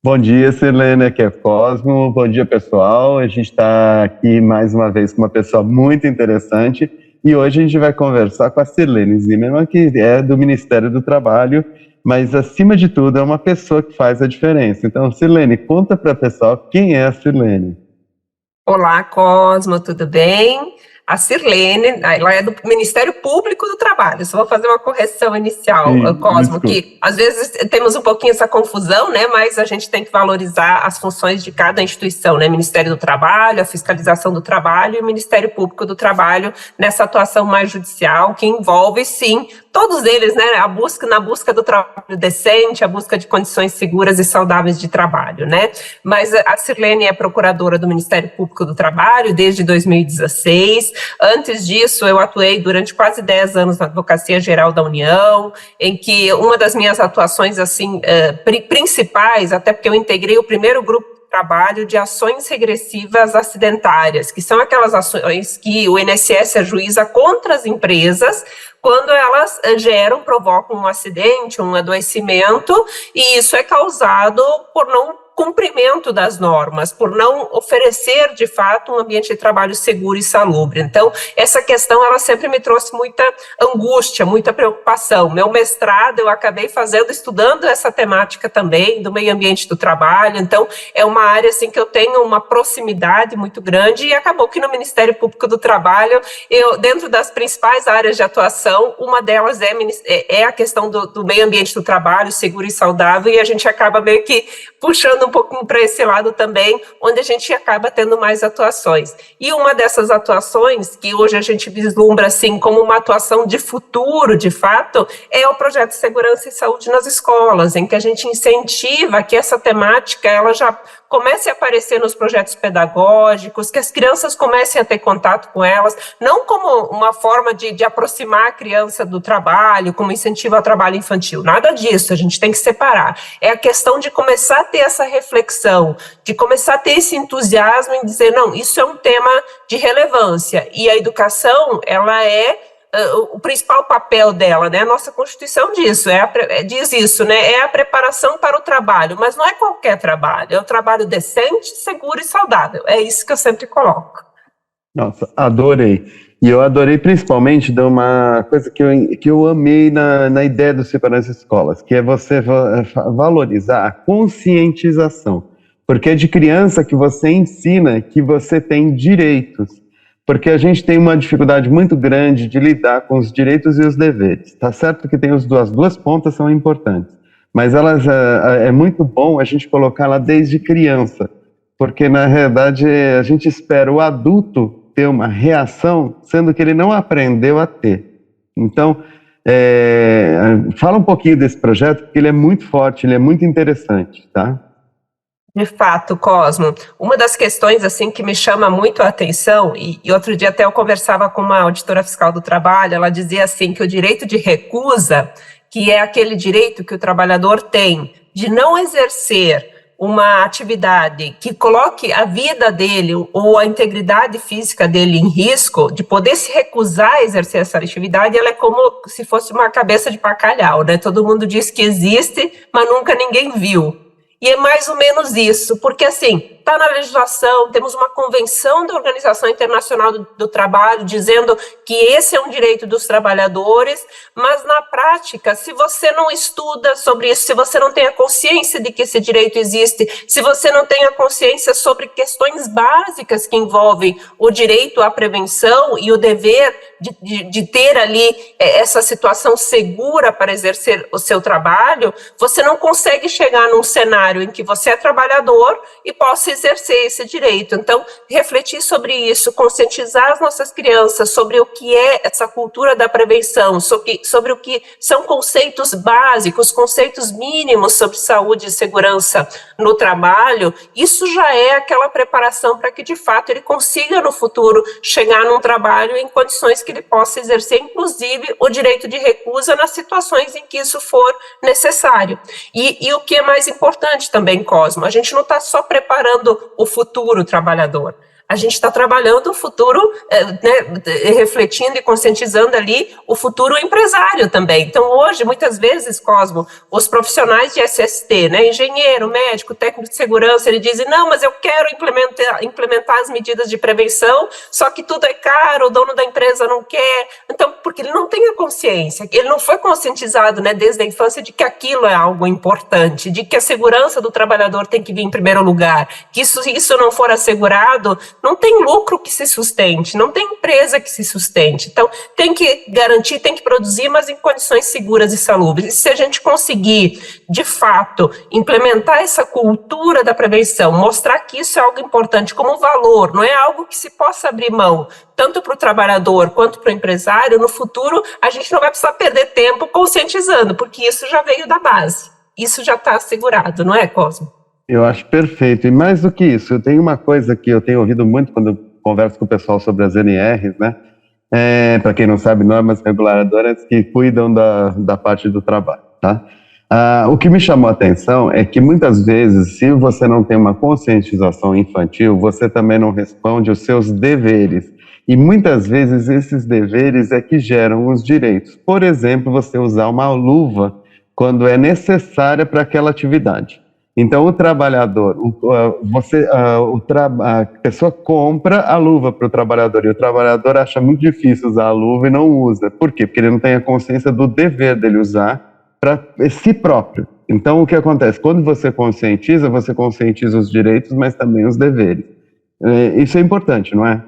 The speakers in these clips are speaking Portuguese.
Bom dia, Sirlene, aqui é Cosmo. Bom dia, pessoal. A gente está aqui mais uma vez com uma pessoa muito interessante e hoje a gente vai conversar com a Sirlene Zimmermann, que é do Ministério do Trabalho, mas acima de tudo é uma pessoa que faz a diferença. Então, Sirlene, conta para o pessoal quem é a Sirlene. Olá, Cosmo, tudo bem? A Sirlene, ela é do Ministério Público do Trabalho. Só vou fazer uma correção inicial, Cosmo, desculpa. que às vezes temos um pouquinho essa confusão, né? Mas a gente tem que valorizar as funções de cada instituição, né? Ministério do Trabalho, a fiscalização do trabalho e o Ministério Público do Trabalho nessa atuação mais judicial, que envolve, sim, todos eles, né? Na busca do trabalho decente, a busca de condições seguras e saudáveis de trabalho, né? Mas a Sirlene é procuradora do Ministério Público do Trabalho desde 2016. Antes disso, eu atuei durante quase 10 anos na Advocacia Geral da União, em que uma das minhas atuações assim, principais, até porque eu integrei o primeiro grupo de trabalho de ações regressivas acidentárias, que são aquelas ações que o INSS ajuiza contra as empresas quando elas provocam um acidente, um adoecimento, e isso é causado por não cumprimento das normas, por não oferecer, de fato, um ambiente de trabalho seguro e salubre. Então, essa questão, ela sempre me trouxe muita angústia, muita preocupação. Meu mestrado, eu acabei estudando essa temática também, do meio ambiente do trabalho. Então, é uma área, assim, que eu tenho uma proximidade muito grande, e acabou que no Ministério Público do Trabalho, dentro das principais áreas de atuação, uma delas é a questão do meio ambiente do trabalho, seguro e saudável, e a gente acaba meio que puxando um pouquinho para esse lado também, onde a gente acaba tendo mais atuações. E uma dessas atuações, que hoje a gente vislumbra assim como uma atuação de futuro, de fato, é o projeto de segurança e saúde nas escolas, em que a gente incentiva que essa temática ela já comece a aparecer nos projetos pedagógicos, que as crianças comecem a ter contato com elas, não como uma forma de aproximar a criança do trabalho, como incentivo ao trabalho infantil, nada disso, a gente tem que separar. É a questão de começar a ter essa reflexão, de começar a ter esse entusiasmo em dizer, não, isso é um tema de relevância, e a educação, ela é o principal papel dela, né? A nossa Constituição diz isso, né? É a preparação para o trabalho, mas não é qualquer trabalho, é o trabalho decente, seguro e saudável. É isso que eu sempre coloco. Nossa, adorei. E eu adorei principalmente de uma coisa que eu amei na ideia do Segurança Escolas, que é você valorizar a conscientização. Porque é de criança que você ensina que você tem direitos. Porque a gente tem uma dificuldade muito grande de lidar com os direitos e os deveres. Tá certo que tem as duas pontas são importantes, mas elas é muito bom a gente colocá-la desde criança, porque na realidade a gente espera o adulto ter uma reação, sendo que ele não aprendeu a ter. Então, fala um pouquinho desse projeto, porque ele é muito forte, ele é muito interessante, tá? De fato, Cosmo, uma das questões assim que me chama muito a atenção, e outro dia até eu conversava com uma auditora fiscal do trabalho, ela dizia assim que o direito de recusa, que é aquele direito que o trabalhador tem de não exercer uma atividade que coloque a vida dele ou a integridade física dele em risco, de poder se recusar a exercer essa atividade, ela é como se fosse uma cabeça de bacalhau, né? Todo mundo diz que existe, mas nunca ninguém viu. E é mais ou menos isso, porque assim, está na legislação, temos uma convenção da Organização Internacional do Trabalho dizendo que esse é um direito dos trabalhadores, mas na prática, se você não estuda sobre isso, se você não tem a consciência de que esse direito existe, se você não tem a consciência sobre questões básicas que envolvem o direito à prevenção e o dever de ter ali essa situação segura para exercer o seu trabalho, você não consegue chegar num cenário em que você é trabalhador e possa exercer esse direito. Então, refletir sobre isso, conscientizar as nossas crianças sobre o que é essa cultura da prevenção, sobre o que são conceitos básicos, conceitos mínimos sobre saúde e segurança no trabalho, isso já é aquela preparação para que, de fato, ele consiga, no futuro, chegar num trabalho em condições que ele possa exercer, inclusive, o direito de recusa nas situações em que isso for necessário. E o que é mais importante também, Cosmo, a gente não está só preparando o futuro trabalhador, A gente está trabalhando o futuro, refletindo e conscientizando ali o futuro empresário também. Então, hoje, muitas vezes, Cosmo, os profissionais de SST, né, engenheiro, médico, técnico de segurança, eles dizem, não, mas eu quero implementar as medidas de prevenção, só que tudo é caro, o dono da empresa não quer. Então, porque ele não tem a consciência, ele não foi conscientizado, né, desde a infância de que aquilo é algo importante, de que a segurança do trabalhador tem que vir em primeiro lugar, que se isso não for assegurado, não tem lucro que se sustente, não tem empresa que se sustente. Então, tem que garantir, tem que produzir, mas em condições seguras e salubres. E se a gente conseguir, de fato, implementar essa cultura da prevenção, mostrar que isso é algo importante como valor, não é algo que se possa abrir mão, tanto para o trabalhador quanto para o empresário, no futuro a gente não vai precisar perder tempo conscientizando, porque isso já veio da base, isso já está assegurado, não é, Cosmo? Eu acho perfeito. E mais do que isso, eu tenho uma coisa que eu tenho ouvido muito quando eu converso com o pessoal sobre as NRs, né? Para quem não sabe, normas reguladoras que cuidam da parte do trabalho, tá? O que me chamou a atenção é que muitas vezes, se você não tem uma conscientização infantil, você também não responde os seus deveres. E muitas vezes esses deveres é que geram os direitos. Por exemplo, você usar uma luva quando é necessária para aquela atividade. Então, o trabalhador, a pessoa compra a luva para o trabalhador e o trabalhador acha muito difícil usar a luva e não usa. Por quê? Porque ele não tem a consciência do dever dele usar para si próprio. Então, o que acontece? Quando você conscientiza os direitos, mas também os deveres. Isso é importante, não é?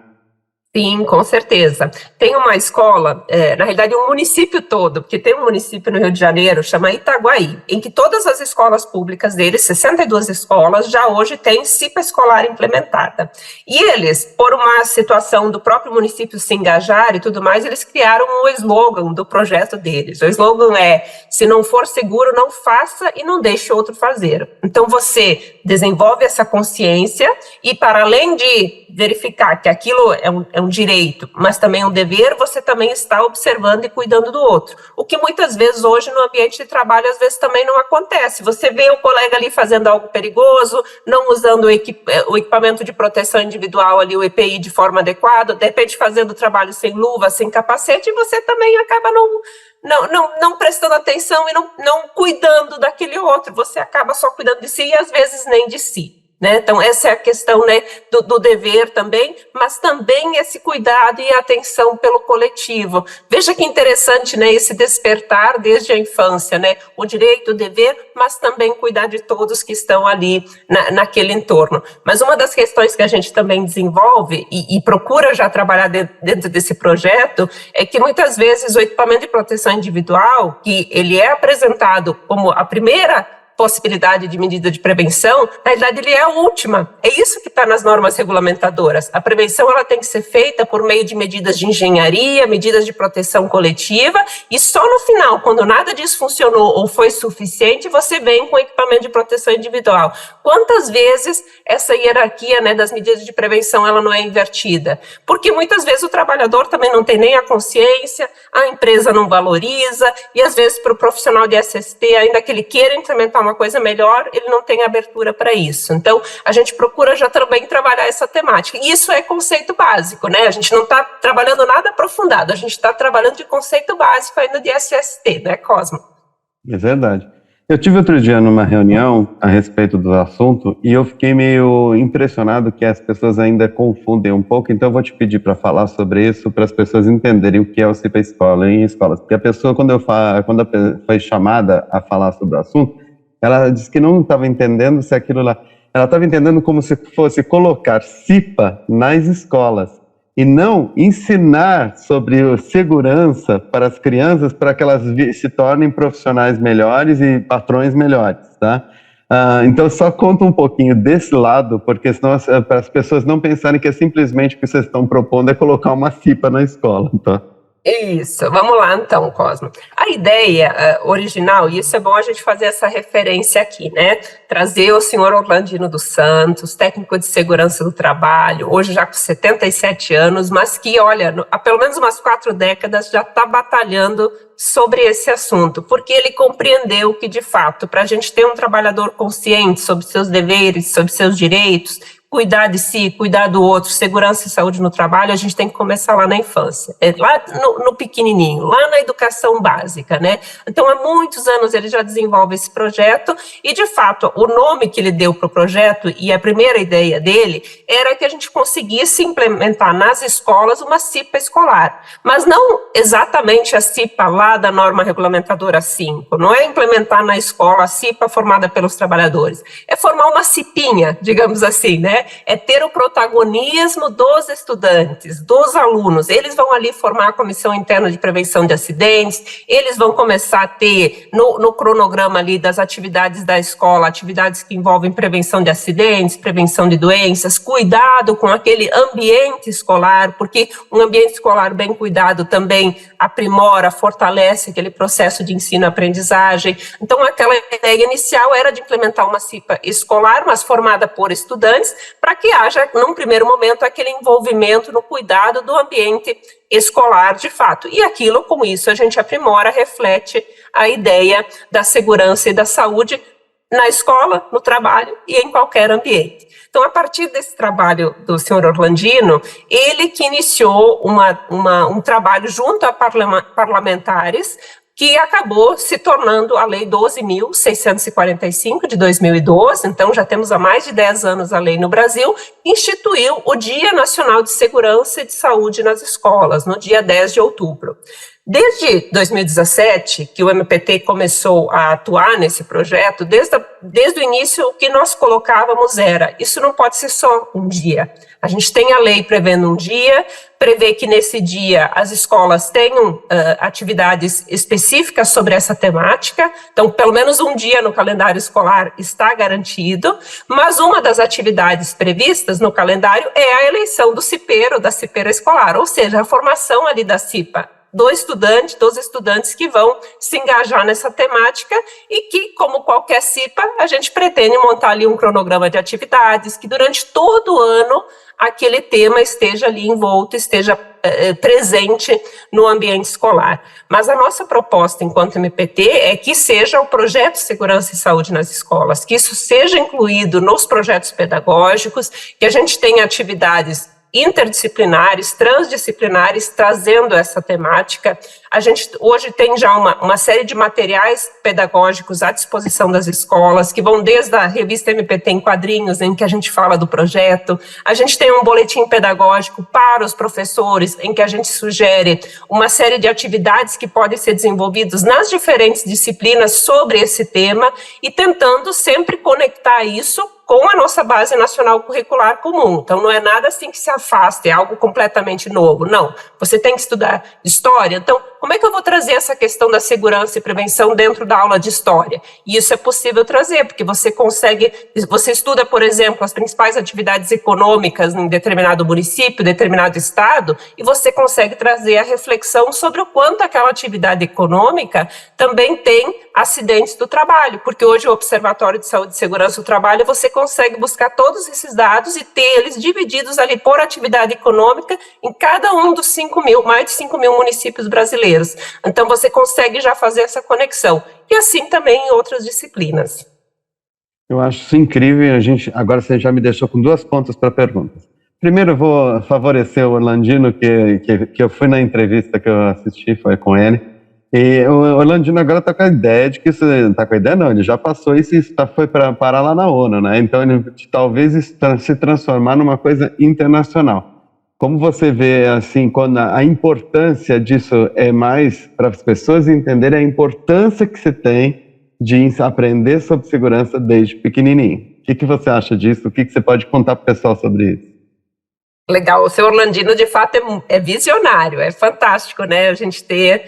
Sim, com certeza. Tem uma escola, na realidade um município todo, porque tem um município no Rio de Janeiro, chama Itaguaí, em que todas as escolas públicas deles, 62 escolas, já hoje têm CIPA escolar implementada. E eles, por uma situação do próprio município se engajar e tudo mais, eles criaram um slogan do projeto deles. O slogan é, se não for seguro, não faça e não deixe outro fazer. Então você desenvolve essa consciência e, para além de verificar que aquilo é um direito, mas também um dever, você também está observando e cuidando do outro. O que muitas vezes hoje no ambiente de trabalho, às vezes também não acontece. Você vê o colega ali fazendo algo perigoso, não usando o equipamento de proteção individual ali, o EPI, de forma adequada, de repente fazendo o trabalho sem luva, sem capacete, e você também acaba não prestando atenção e não cuidando daquele outro. Você acaba só cuidando de si e às vezes nem de si. Né? Então, essa é a questão, né, do dever também, mas também esse cuidado e atenção pelo coletivo. Veja que interessante, né, esse despertar desde a infância, né, o direito, o dever, mas também cuidar de todos que estão ali naquele entorno. Mas uma das questões que a gente também desenvolve e procura já trabalhar dentro desse projeto é que muitas vezes o equipamento de proteção individual, que ele é apresentado como a primeira possibilidade de medida de prevenção, na verdade ele é a última. É isso que está nas normas regulamentadoras. A prevenção ela tem que ser feita por meio de medidas de engenharia, medidas de proteção coletiva, e só no final, quando nada disso funcionou ou foi suficiente, você vem com equipamento de proteção individual. Quantas vezes essa hierarquia, né, das medidas de prevenção ela não é invertida? Porque muitas vezes o trabalhador também não tem nem a consciência, a empresa não valoriza, e às vezes para o profissional de SST, ainda que ele queira implementar uma coisa melhor, ele não tem abertura para isso. Então, a gente procura já também trabalhar essa temática. E isso é conceito básico, né? A gente não está trabalhando nada aprofundado, a gente está trabalhando de conceito básico ainda de SST, né, Cosmo? É verdade. Eu tive outro dia numa reunião a respeito do assunto e eu fiquei meio impressionado que as pessoas ainda confundem um pouco, então eu vou te pedir para falar sobre isso, para as pessoas entenderem o que é o CIPA Escola em escolas. Porque a pessoa, quando foi chamada a falar sobre o assunto, ela disse que não estava entendendo se aquilo lá... Ela estava entendendo como se fosse colocar CIPA nas escolas e não ensinar sobre segurança para as crianças para que elas se tornem profissionais melhores e patrões melhores, tá? Então, só conta um pouquinho desse lado, porque senão para as pessoas não pensarem que é simplesmente o que vocês estão propondo é colocar uma CIPA na escola, tá? Isso, vamos lá então, Cosmo. A ideia original, e isso é bom a gente fazer essa referência aqui, né? Trazer o senhor Orlandino dos Santos, técnico de segurança do trabalho, hoje já com 77 anos, mas que, olha, há pelo menos umas 4 décadas já está batalhando sobre esse assunto, porque ele compreendeu que, de fato, para a gente ter um trabalhador consciente sobre seus deveres, sobre seus direitos, cuidar de si, cuidar do outro, segurança e saúde no trabalho, a gente tem que começar lá na infância, lá no pequenininho, lá na educação básica, né? Então, há muitos anos ele já desenvolve esse projeto e, de fato, o nome que ele deu para o projeto e a primeira ideia dele era que a gente conseguisse implementar nas escolas uma CIPA escolar, mas não exatamente a CIPA lá da norma regulamentadora 5, não é implementar na escola a CIPA formada pelos trabalhadores, é formar uma CIPinha, digamos assim, né? É ter o protagonismo dos estudantes, dos alunos. Eles vão ali formar a comissão interna de prevenção de acidentes, eles vão começar a ter no cronograma ali das atividades da escola, atividades que envolvem prevenção de acidentes, prevenção de doenças, cuidado com aquele ambiente escolar, porque um ambiente escolar bem cuidado também aprimora, fortalece aquele processo de ensino-aprendizagem. Então, aquela ideia inicial era de implementar uma CIPA escolar, mas formada por estudantes, para que haja, num primeiro momento, aquele envolvimento no cuidado do ambiente escolar de fato. E aquilo, com isso, a gente aprimora, reflete a ideia da segurança e da saúde na escola, no trabalho e em qualquer ambiente. Então, a partir desse trabalho do senhor Orlandino, ele que iniciou um trabalho junto a parlamentares, que acabou se tornando a Lei 12.645 de 2012, então já temos há mais de 10 anos a lei no Brasil, instituiu o Dia Nacional de Segurança e de Saúde nas Escolas, no dia 10 de outubro. Desde 2017, que o MPT começou a atuar nesse projeto, desde o início o que nós colocávamos era, isso não pode ser só um dia. A gente tem a lei prevendo um dia, prevê que nesse dia as escolas tenham atividades específicas sobre essa temática, então pelo menos um dia no calendário escolar está garantido, mas uma das atividades previstas no calendário é a eleição do cipeiro, da cipeira escolar, ou seja, a formação ali da CIPA, dos estudantes que vão se engajar nessa temática e que, como qualquer CIPA, a gente pretende montar ali um cronograma de atividades, que durante todo o ano aquele tema esteja ali envolto, esteja presente no ambiente escolar. Mas a nossa proposta enquanto MPT é que seja o projeto de segurança e saúde nas escolas, que isso seja incluído nos projetos pedagógicos, que a gente tenha atividades interdisciplinares, transdisciplinares, trazendo essa temática. A gente hoje tem já uma série de materiais pedagógicos à disposição das escolas, que vão desde a revista MPT em quadrinhos, em que a gente fala do projeto. A gente tem um boletim pedagógico para os professores, em que a gente sugere uma série de atividades que podem ser desenvolvidas nas diferentes disciplinas sobre esse tema, e tentando sempre conectar isso com a nossa base nacional curricular comum. Então, não é nada assim que se afaste, é algo completamente novo. Não, você tem que estudar história. Então, como é que eu vou trazer essa questão da segurança e prevenção dentro da aula de história? E isso é possível trazer, porque você estuda, por exemplo, as principais atividades econômicas em determinado município, determinado estado, e você consegue trazer a reflexão sobre o quanto aquela atividade econômica também tem acidentes do trabalho, porque hoje o Observatório de Saúde e Segurança do Trabalho, você consegue buscar todos esses dados e ter eles divididos ali por atividade econômica em cada um dos mais de 5 mil municípios brasileiros. Então, você consegue já fazer essa conexão. E assim também em outras disciplinas. Eu acho isso incrível. Agora você já me deixou com 2 pontos para perguntas. Primeiro, eu vou favorecer o Orlandino, que eu fui na entrevista que eu assisti, foi com ele. E o Orlandino agora está com a ideia de que isso... Está com a ideia não, ele já passou isso e foi para parar lá na ONU, né? Então ele talvez se transformar numa coisa internacional. Como você vê, assim, quando a importância disso é mais para as pessoas entenderem a importância que se tem de aprender sobre segurança desde pequenininho. O que você acha disso? O que você pode contar para o pessoal sobre isso? Legal, o seu Orlandino de fato é visionário, é fantástico, né, a gente ter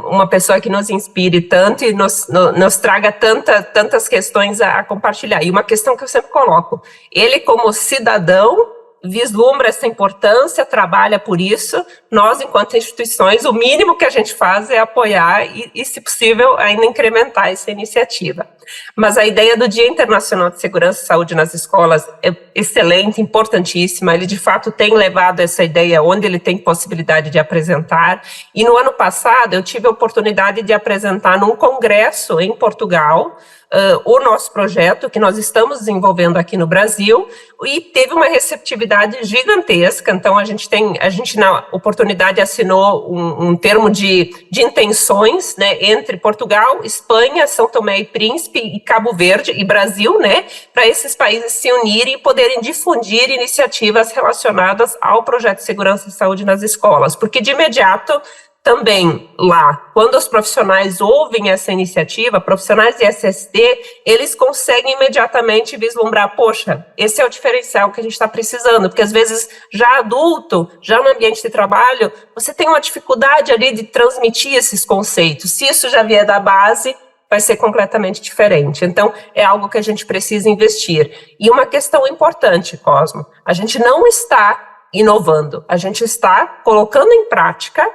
uma pessoa que nos inspire tanto e nos traga tantas questões a compartilhar. E uma questão que eu sempre coloco, ele como cidadão vislumbra essa importância, trabalha por isso, nós enquanto instituições, o mínimo que a gente faz é apoiar e se possível, ainda incrementar essa iniciativa. Mas a ideia do Dia Internacional de Segurança e Saúde nas Escolas é excelente, importantíssima, ele de fato tem levado essa ideia onde ele tem possibilidade de apresentar, e no ano passado eu tive a oportunidade de apresentar num congresso em Portugal, o nosso projeto que nós estamos desenvolvendo aqui no Brasil, e teve uma receptividade gigantesca. Então a gente na oportunidade assinou um termo de intenções, né, entre Portugal, Espanha, São Tomé e Príncipe e Cabo Verde e Brasil, né, para esses países se unirem e poderem difundir iniciativas relacionadas ao projeto de segurança e saúde nas escolas, porque de imediato também lá, quando os profissionais ouvem essa iniciativa, profissionais de SST, eles conseguem imediatamente vislumbrar, poxa, esse é o diferencial que a gente está precisando, porque às vezes já adulto, já no ambiente de trabalho, você tem uma dificuldade ali de transmitir esses conceitos. Se isso já vier da base, vai ser completamente diferente. Então, é algo que a gente precisa investir. E uma questão importante, Cosmo, a gente não está inovando, a gente está colocando em prática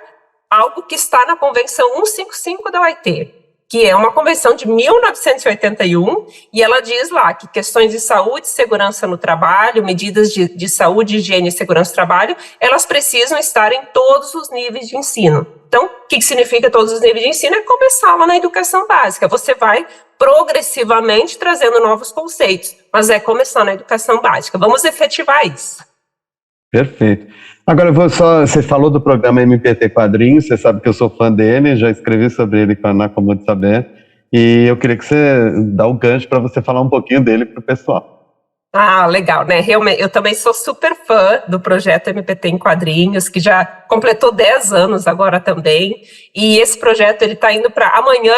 algo que está na Convenção 155 da OIT, que é uma convenção de 1981, e ela diz lá que questões de saúde e segurança no trabalho, medidas de saúde, higiene e segurança no trabalho, elas precisam estar em todos os níveis de ensino. Então, o que significa todos os níveis de ensino? É começar lá na educação básica. Você vai progressivamente trazendo novos conceitos, mas é começar na educação básica. Vamos efetivar isso. Perfeito. Agora, você falou do programa MPT Quadrinhos, você sabe que eu sou fã dele, já escrevi sobre ele na Como de Saber, e eu queria que você dá o gancho para você falar um pouquinho dele para o pessoal. Ah, legal, né? Realmente, eu também sou super fã do projeto MPT em Quadrinhos, que já completou 10 anos agora também, e esse projeto ele está indo para amanhã,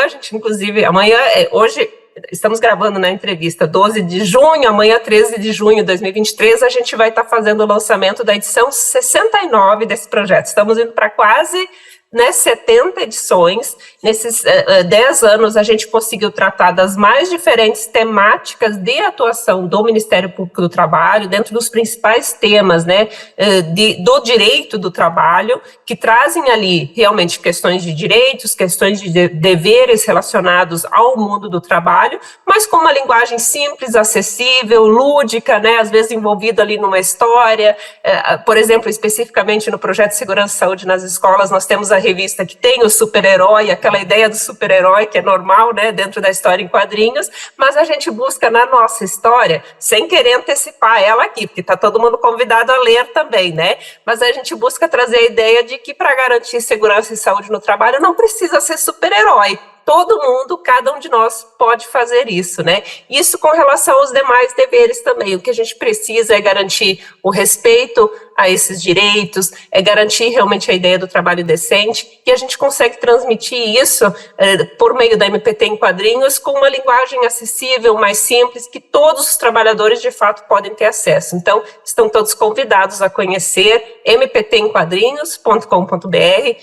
hoje estamos gravando na entrevista 12 de junho, amanhã 13 de junho de 2023, a gente vai estar fazendo o lançamento da edição 69 desse projeto. Estamos indo para quase 70 edições. Nesses 10 anos, a gente conseguiu tratar das mais diferentes temáticas de atuação do Ministério Público do Trabalho, dentro dos principais temas, né, do direito do trabalho, que trazem ali realmente questões de direitos, questões de deveres relacionados ao mundo do trabalho, mas com uma linguagem simples, acessível, lúdica, né, às vezes envolvida ali numa história. Por exemplo, especificamente no projeto de segurança e saúde nas escolas, nós temos a revista que tem o super-herói, aquela ideia do super-herói que é normal, né, dentro da história em quadrinhos, mas a gente busca na nossa história, sem querer antecipar ela aqui, porque está todo mundo convidado a ler também, né, mas a gente busca trazer a ideia de que para garantir segurança e saúde no trabalho não precisa ser super-herói. Todo mundo, cada um de nós pode fazer isso, né? Isso com relação aos demais deveres também. O que a gente precisa é garantir o respeito a esses direitos, é garantir realmente a ideia do trabalho decente, e a gente consegue transmitir isso por meio da MPT em Quadrinhos com uma linguagem acessível, mais simples, que todos os trabalhadores de fato podem ter acesso. Então, estão todos convidados a conhecer mptemquadrinhos.com.br.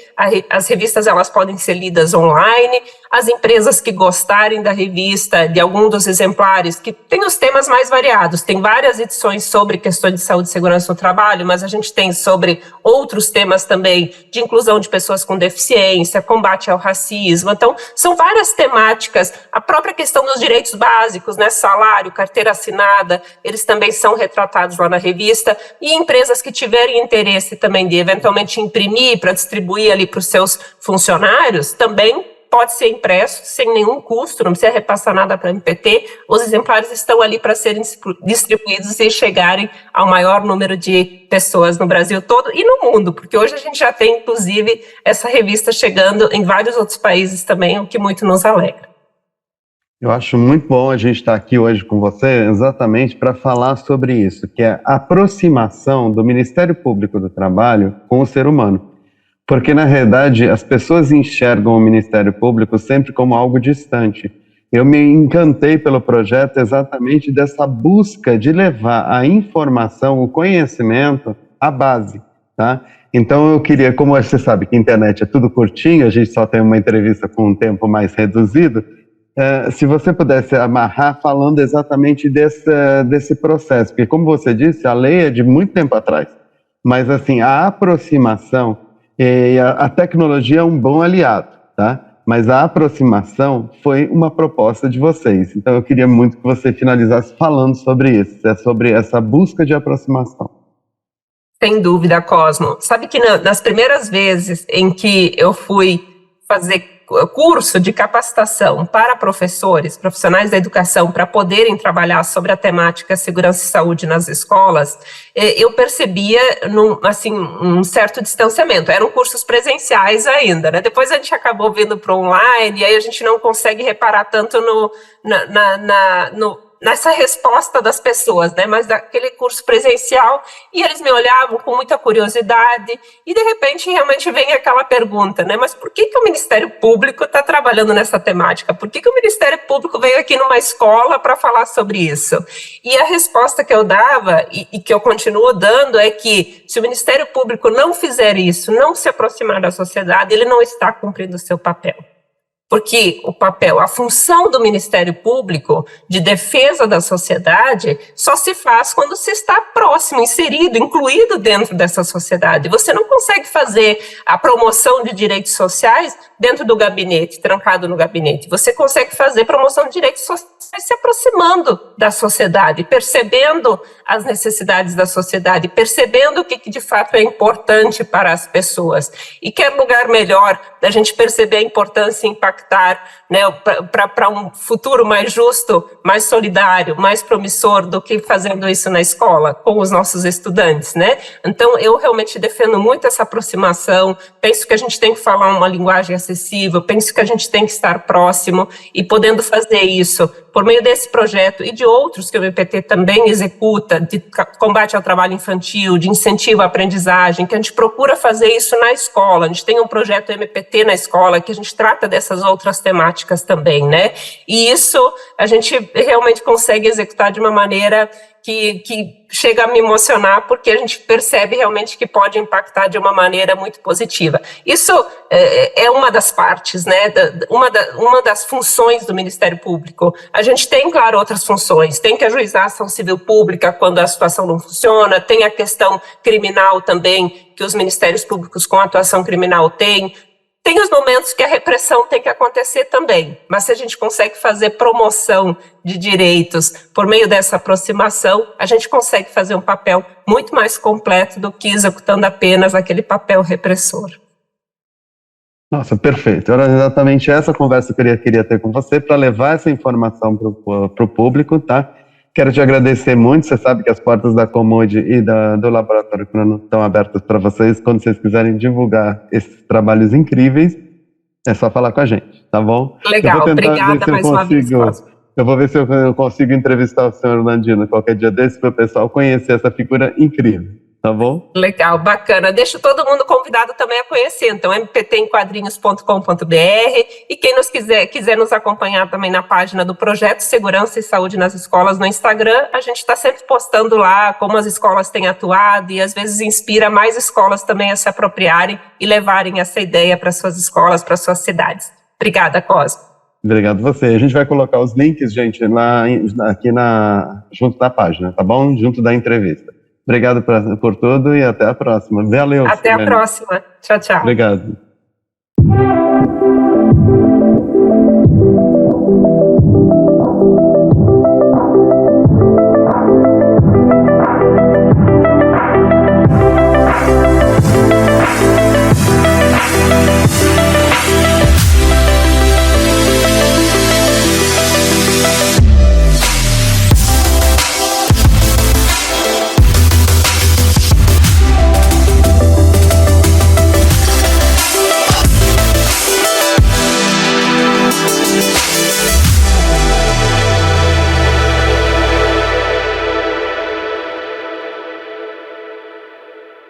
As revistas elas podem ser lidas online. As empresas que gostarem da revista, de algum dos exemplares, que tem os temas mais variados, tem várias edições sobre questões de saúde e segurança no trabalho, mas a gente tem sobre outros temas também, de inclusão de pessoas com deficiência, combate ao racismo. Então, são várias temáticas. A própria questão dos direitos básicos, né, salário, carteira assinada, eles também são retratados lá na revista, e empresas que tiverem interesse também de eventualmente imprimir para distribuir ali para os seus funcionários, também pode ser impresso sem nenhum custo, não precisa repassar nada para a MPT, os exemplares estão ali para serem distribuídos e chegarem ao maior número de pessoas no Brasil todo e no mundo, porque hoje a gente já tem, inclusive, essa revista chegando em vários outros países também, o que muito nos alegra. Eu acho muito bom a gente estar aqui hoje com você exatamente para falar sobre isso, que é a aproximação do Ministério Público do Trabalho com o ser humano. Porque, na realidade, as pessoas enxergam o Ministério Público sempre como algo distante. Eu me encantei pelo projeto exatamente dessa busca de levar a informação, o conhecimento à base, tá? Então, eu queria, como você sabe que a internet é tudo curtinho, a gente só tem uma entrevista com um tempo mais reduzido, se você pudesse amarrar falando exatamente desse processo, porque, como você disse, a lei é de muito tempo atrás, mas, assim, a aproximação... E a tecnologia é um bom aliado, tá? Mas a aproximação foi uma proposta de vocês. Então eu queria muito que você finalizasse falando sobre isso, sobre essa busca de aproximação. Sem dúvida, Cosmo. Sabe que nas primeiras vezes em que eu fui fazer curso de capacitação para professores, profissionais da educação, para poderem trabalhar sobre a temática segurança e saúde nas escolas, eu percebia um certo distanciamento. Eram cursos presenciais ainda, né? Depois a gente acabou vindo para online, e aí a gente não consegue reparar tanto nessa resposta das pessoas, né, mas daquele curso presencial, e eles me olhavam com muita curiosidade, e de repente realmente vem aquela pergunta, né, mas por que o Ministério Público está trabalhando nessa temática? Por que o Ministério Público veio aqui numa escola para falar sobre isso? E a resposta que eu dava, e que eu continuo dando, é que se o Ministério Público não fizer isso, não se aproximar da sociedade, ele não está cumprindo o seu papel. Porque a função do Ministério Público de defesa da sociedade só se faz quando se está próximo, inserido, incluído dentro dessa sociedade. Você não consegue fazer a promoção de direitos sociais dentro do gabinete, trancado no gabinete. Você consegue fazer promoção de direitos sociais se aproximando da sociedade, percebendo as necessidades da sociedade, percebendo o que de fato é importante para as pessoas. E que lugar melhor da gente perceber a importância e impactar, né, para um futuro mais justo, mais solidário, mais promissor do que fazendo isso na escola, com os nossos estudantes, né? Então, eu realmente defendo muito essa aproximação, penso que a gente tem que falar uma linguagem acessível, penso que a gente tem que estar próximo, e podendo fazer isso por meio desse projeto e de outros que o MPT também executa, de combate ao trabalho infantil, de incentivo à aprendizagem, que a gente procura fazer isso na escola. A gente tem um projeto MPT na escola que a gente trata dessas outras temáticas também, né? E isso a gente realmente consegue executar de uma maneira que chega a me emocionar, porque a gente percebe realmente que pode impactar de uma maneira muito positiva. Isso é uma das partes, né, uma das funções do Ministério Público. A gente tem, claro, outras funções, tem que ajuizar a ação civil pública quando a situação não funciona, tem a questão criminal também, que os Ministérios Públicos com atuação criminal têm. Tem os momentos que a repressão tem que acontecer também, mas se a gente consegue fazer promoção de direitos por meio dessa aproximação, a gente consegue fazer um papel muito mais completo do que executando apenas aquele papel repressor. Nossa, perfeito. Era exatamente essa conversa que eu queria ter com você para levar essa informação para o público, tá? Quero te agradecer muito. Você sabe que as portas da Comode e do Laboratório Crono estão abertas para vocês. Quando vocês quiserem divulgar esses trabalhos incríveis, é só falar com a gente, tá bom? Legal, obrigada mais uma vez. Eu vou ver se eu consigo entrevistar o senhor Orlandino qualquer dia desse para o pessoal conhecer essa figura incrível, tá bom? Legal, bacana. Deixo todo mundo convidado também a conhecer, então, mptemquadrinhos.com.br, e quem quiser nos acompanhar também na página do Projeto Segurança e Saúde nas Escolas no Instagram, a gente está sempre postando lá como as escolas têm atuado, e às vezes inspira mais escolas também a se apropriarem e levarem essa ideia para suas escolas, para suas cidades. Obrigada, Cosmo. Obrigado a você. A gente vai colocar os links, gente, lá aqui junto da página, tá bom? Junto da entrevista. Obrigado por tudo e até a próxima. Valeu. Até a próxima. Tchau, tchau. Obrigado.